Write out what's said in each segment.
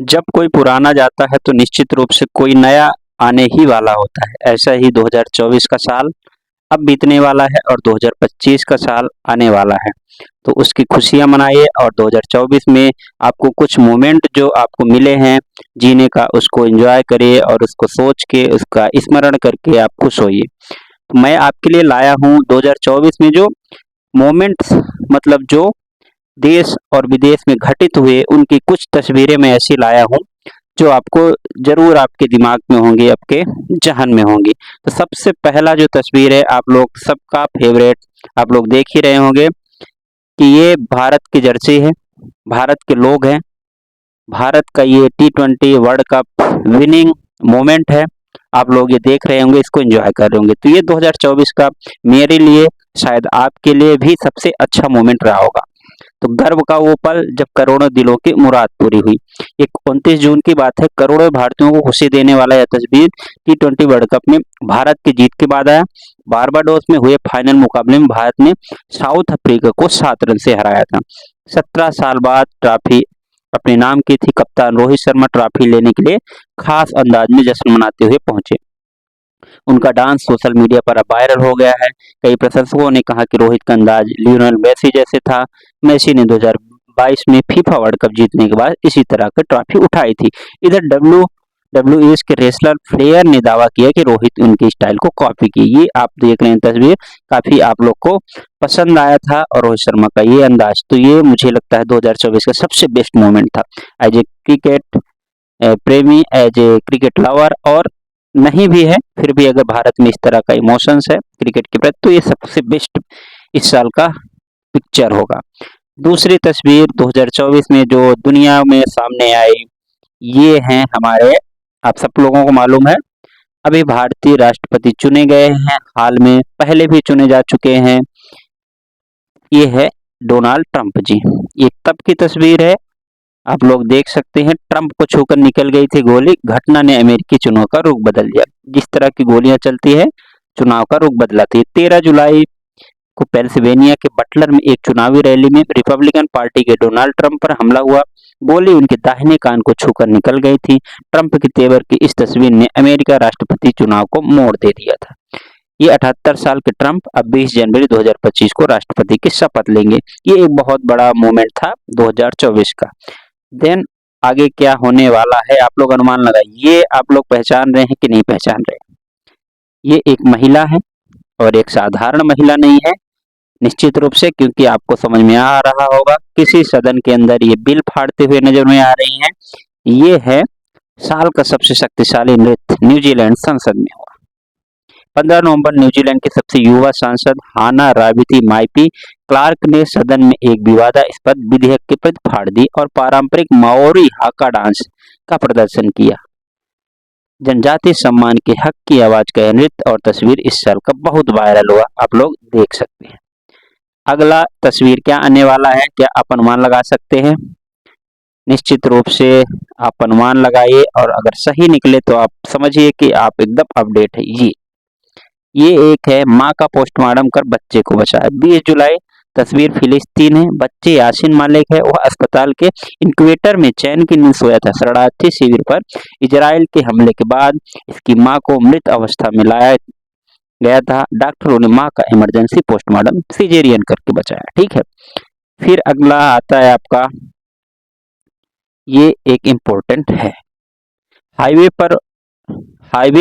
जब कोई पुराना जाता है तो निश्चित रूप से कोई नया आने ही वाला होता है। ऐसा ही 2024 का साल अब बीतने वाला है और 2025 का साल आने वाला है। तो उसकी खुशियाँ मनाइए और 2024 में आपको कुछ मोमेंट जो आपको मिले हैं जीने का, उसको एन्जॉय करिए और उसको सोच के, उसका स्मरण करके आप खुश होइए। तो मैं आपके लिए लाया हूँ 2024 में जो मोमेंट्स, मतलब जो देश और विदेश में घटित हुए, उनकी कुछ तस्वीरें मैं ऐसी लाया हूँ जो आपको ज़रूर आपके दिमाग में होंगी, आपके ज़हन में होंगी। तो सबसे पहला जो तस्वीर है, आप लोग सबका फेवरेट, आप लोग देख ही रहे होंगे कि ये भारत की जर्सी है, भारत के लोग हैं, भारत का ये T20 world cup winning moment है। आप लोग ये देख रहे होंगे, इसको एंजॉय कर रहे होंगे। तो ये 2024 का मेरे लिए, शायद आपके लिए भी सबसे अच्छा मोमेंट रहा होगा। तो गर्व का वो पल जब करोड़ों दिलों की मुराद पूरी हुई। एक 29 जून की बात है, करोड़ों भारतीयों को खुशी देने वाला यह तस्वीर T20 वर्ल्ड कप में भारत की जीत के बाद आया। बारबाडोस में हुए फाइनल मुकाबले में भारत ने साउथ अफ्रीका को 7 रन से हराया था। 17 साल बाद ट्रॉफी अपने नाम की थी। कप्तान रोहित शर्मा ट्रॉफी लेने के लिए खास अंदाज में जश्न मनाते हुए पहुंचे। उनका डांस सोशल मीडिया पर अब वायरल हो गया है। कई प्रशंसकों ने कहा कि रोहित का अंदाज लियोनेल मेसी जैसे था। मेसी ने 2022 में फीफा वर्ल्ड कप जीतने के बाद इसी तरह की ट्रॉफी उठाई थी। इधर WWE के रेसलर फ्लेयर ने दावा किया कि रोहित उनके स्टाइल को कॉपी की। ये आप देख रहे हैं तस्वीर, काफी आप लोग को पसंद आया था और रोहित शर्मा का ये अंदाज, तो ये मुझे लगता है 2024 का सबसे बेस्ट मोमेंट था। एज ए क्रिकेट प्रेमी, एज ए क्रिकेट लवर, और नहीं भी है फिर भी अगर भारत में इस तरह का इमोशंस है क्रिकेट के प्रति, तो ये सबसे बेस्ट इस साल का पिक्चर होगा। दूसरी तस्वीर 2024 में जो दुनिया में सामने आई, ये हैं हमारे, आप सब लोगों को मालूम है, अभी भारतीय राष्ट्रपति चुने गए हैं हाल में, पहले भी चुने जा चुके हैं। ये है डोनाल्ड ट्रंप जी। ये तब की तस्वीर है, आप लोग देख सकते हैं, ट्रंप को छूकर निकल गई थी गोली। घटना ने अमेरिकी चुनाव का रुख बदल दिया। जिस तरह की गोलियां चलती है, चुनाव का रुख बदलाती है। 13 जुलाई को पेंसिल्वेनिया के बटलर में एक चुनावी रैली में रिपब्लिकन पार्टी के डोनाल्ड ट्रंप पर हमला हुआ। गोली उनके दाहिने कान को छूकर निकल गई थी। ट्रंप के तेवर की इस तस्वीर ने अमेरिका राष्ट्रपति चुनाव को मोड़ दे दिया था। ये 78 साल के ट्रंप अब 20 जनवरी 2025 को राष्ट्रपति की शपथ लेंगे। ये एक बहुत बड़ा मोमेंट था 2024 का। देन आगे क्या होने वाला है, आप लोग अनुमान लगाइए। ये आप लोग पहचान रहे हैं कि नहीं पहचान रहे? ये एक महिला है और एक साधारण महिला नहीं है, निश्चित रूप से, क्योंकि आपको समझ में आ रहा होगा किसी सदन के अंदर ये बिल फाड़ते हुए नजर में आ रही हैं। ये है साल का सबसे शक्तिशाली नृत्य, न्यूजीलैंड संसद में हुआ। 15 नवंबर न्यूजीलैंड के सबसे युवा सांसद हाना राविती माइपी क्लार्क ने सदन में एक विवादास्पद विधेयक के प्रति फाड़ दी और पारंपरिक माओरी हाका डांस का प्रदर्शन किया। जनजातीय सम्मान के हक की आवाज का यह नृत्य और तस्वीर इस साल का बहुत वायरल हुआ, आप लोग देख सकते हैं। अगला तस्वीर क्या आने वाला है, क्या आप अनुमान लगा सकते हैं? निश्चित रूप से आप अनुमान लगाइए और अगर सही निकले तो आप समझिए कि आप एकदम अपडेट है। ये एक है, माँ का पोस्टमार्टम कर बच्चे को बचाया। 20 जुलाई, तस्वीर फिलिस्तीन है, बच्चे यासीन मालिक है, वह अस्पताल के इंक्यूबेटर में चैन की नींद सोया था। शरणार्थी शिविर पर इजराइल के हमले के बाद इसकी माँ को मृत अवस्था में लाया गया था। डॉक्टरों ने माँ का इमरजेंसी पोस्टमार्टम सिजेरियन करके बचाया। ठीक है, फिर अगला आता है आपका, ये एक इम्पोर्टेंट है, हाईवे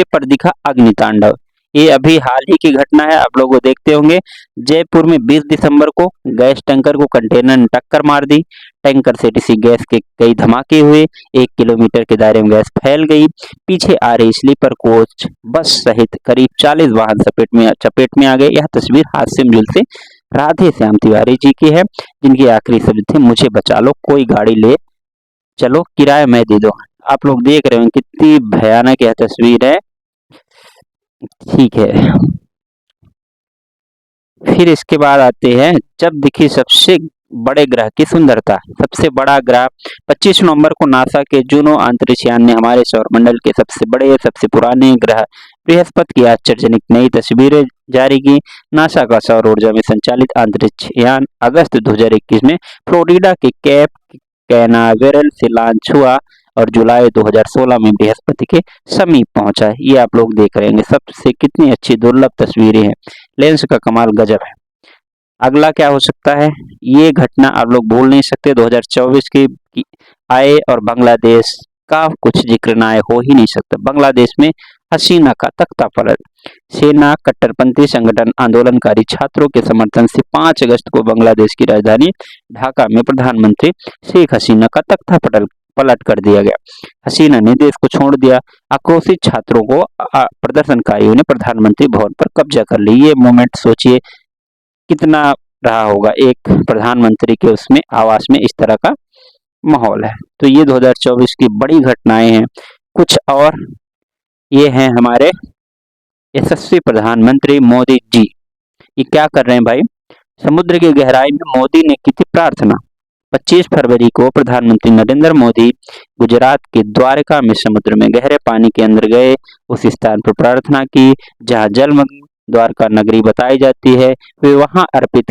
पर दिखा अग्नि तांडव। ये अभी हाल ही की घटना है, आप लोग देखते होंगे। जयपुर में 20 दिसंबर को गैस टैंकर को कंटेनर ने टक्कर मार दी। टैंकर से रिसी गैस के कई धमाके हुए। 1 किलोमीटर के दायरे में गैस फैल गई। पीछे आ रही स्लीपर कोच बस सहित करीब 40 वाहन चपेट में आ गए। यह तस्वीर हादसे में झुलसे राधे श्याम तिवारी जी की है, जिनकी आखिरी शब्द थे, मुझे बचा लो, कोई गाड़ी ले चलो, किराया मैं दे दो। आप लोग देख रहे हो कितनी भयानक यह तस्वीर है। ठीक है, फिर इसके बाद आते हैं, जब दिखी सबसे बड़े ग्रह की सुंदरता। सबसे बड़ा ग्रह 25 नवंबर को नासा के जूनो अंतरिक्ष यान ने हमारे सौरमंडल के सबसे बड़े, सबसे पुराने ग्रह बृहस्पति की आश्चर्यजनक नई तस्वीरें जारी की। नासा का सौर ऊर्जा में संचालित अंतरिक्ष यान अगस्त 2021 में फ्लोरिडा के कैप कैनावेरल से लॉन्च हुआ। और जुलाई 2016 में बृहस्पति के समीप पहुंचा है। ये आप लोग देख रहे हैं सबसे कितनी अच्छी दुर्लभ तस्वीरें हैं, लेंस का कमाल गजब है। अगला क्या हो सकता है, ये घटना आप लोग भूल नहीं सकते, 2024 की आए और बांग्लादेश का कुछ जिक्र ना आए हो ही नहीं सकता। बांग्लादेश में हसीना का तख्ता पलट, सेना कट्टरपंथी संगठन आंदोलनकारी छात्रों के समर्थन से 5 अगस्त को बांग्लादेश की राजधानी ढाका में प्रधानमंत्री शेख हसीना का तख्ता पलट कर दिया गया। हसीना ने देश को छोड़ दिया। आक्रोशित छात्रों को प्रदर्शनकारियों ने प्रधानमंत्री भवन पर कब्जा कर लिया। ये मोमेंट सोचिए कितना रहा होगा, एक प्रधानमंत्री के उसमें आवास में इस तरह का माहौल है। तो ये 2024 की बड़ी घटनाएं हैं। कुछ और ये हैं हमारे यशस्वी प्रधानमंत्री मोदी जी। ये क्या कर रहे हैं भाई, समुद्र की गहराई में मोदी ने की थी प्रार्थना। 25 फरवरी को प्रधानमंत्री नरेंद्र मोदी गुजरात के द्वारका में समुद्र में गहरे पानी के अंदर गए, उस स्थान पर प्रार्थना की जहां जलमग्न द्वारका नगरी बताई जाती है। वे वहां अर्पित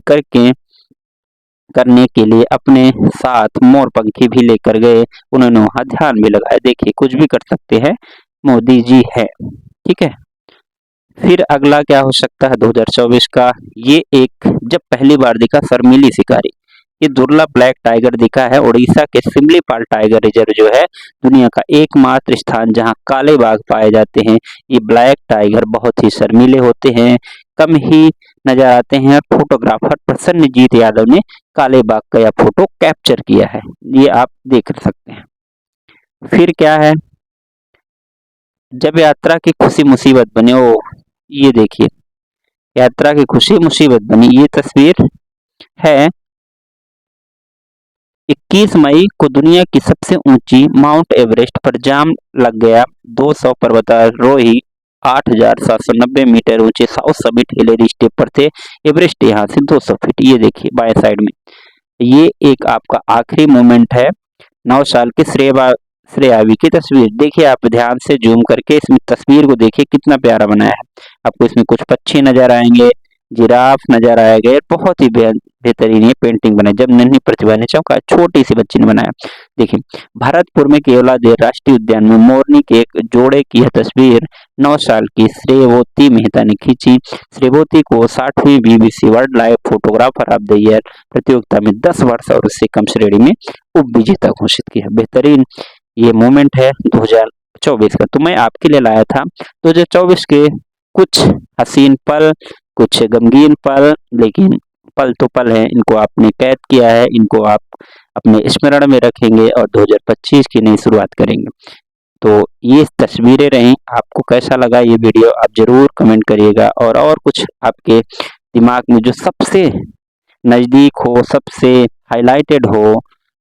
करने के लिए अपने साथ मोर पंखी भी लेकर गए। उन्होंने वहां ध्यान भी लगाया। देखिए कुछ भी कर सकते हैं, मोदी जी है, ठीक है। फिर अगला क्या हो सकता है 2024 का, ये एक जब पहली बार दिखा शर्मीली शिकारी। ये दुर्लभ ब्लैक टाइगर दिखा है। उड़ीसा के सिमलीपाल टाइगर रिजर्व जो है दुनिया का एकमात्र स्थान जहां काले बाघ पाए जाते हैं। ये ब्लैक टाइगर बहुत ही शर्मीले होते हैं, कम ही नजर आते हैं। और फोटोग्राफर प्रसन्नजीत यादव ने काले बाघ का यह फोटो कैप्चर किया है, ये आप देख सकते हैं। फिर क्या है, जब यात्रा की खुशी मुसीबत बने, ओ ये देखिए यात्रा की खुशी मुसीबत बनी। ये तस्वीर है 21 मई को दुनिया की सबसे ऊंची माउंट एवरेस्ट पर जाम लग गया। 200 पर्वतारोही 8,790 मीटर ऊंचे साउथ समिट हिलेरी स्टेप पर थे। एवरेस्ट यहाँ से 200 फीट। ये देखिए बाएं साइड में, ये एक आपका आखिरी मोमेंट है। 9 साल के श्रेयावी की तस्वीर देखिए, आप ध्यान से जूम करके इसमें तस्वीर को देखिए कितना प्यारा बनाया है। आपको इसमें कुछ पक्षी नजर आएंगे, जिराफ नजर आएंगे, बहुत ही बेहतरीन ये पेंटिंग बनाई। जब नन्ही प्रतिभा ने चौंका, छोटी सी बच्ची ने बनाया। देखिए भरतपुर में केवलादेव राष्ट्रीय उद्यान में मोरनी के एक जोड़े की यह तस्वीर 9 साल की श्रेयवती मेहता ने खींची। श्रेयवती को 60वीं BBC world life photographer of the year प्रतियोगिता में 10 वर्ष और उससे कम श्रेणी में उप विजेता घोषित किया। बेहतरीन ये मोमेंट है 2024 का, तो मैं आपके लिए लाया था 2024 के कुछ हसीन पल, कुछ गमगीन पल, लेकिन पल तो पल है, इनको आपने कैद किया है, इनको आप अपने स्मरण में रखेंगे और 2025 की नई शुरुआत करेंगे। तो ये तस्वीरें रहीं, आपको कैसा लगा ये वीडियो आप जरूर कमेंट करिएगा। और कुछ आपके दिमाग में जो सबसे नज़दीक हो, सबसे हाईलाइटेड हो,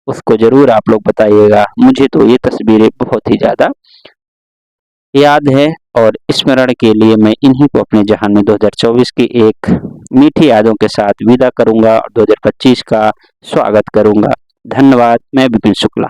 उसको जरूर आप लोग बताइएगा। मुझे तो ये तस्वीरें बहुत ही ज़्यादा याद है और स्मरण के लिए मैं इन्हीं को अपने जहान में 2024 की एक मीठी यादों के साथ विदा करूंगा और 2025 का स्वागत करूंगा। धन्यवाद। मैं विपिन शुक्ला।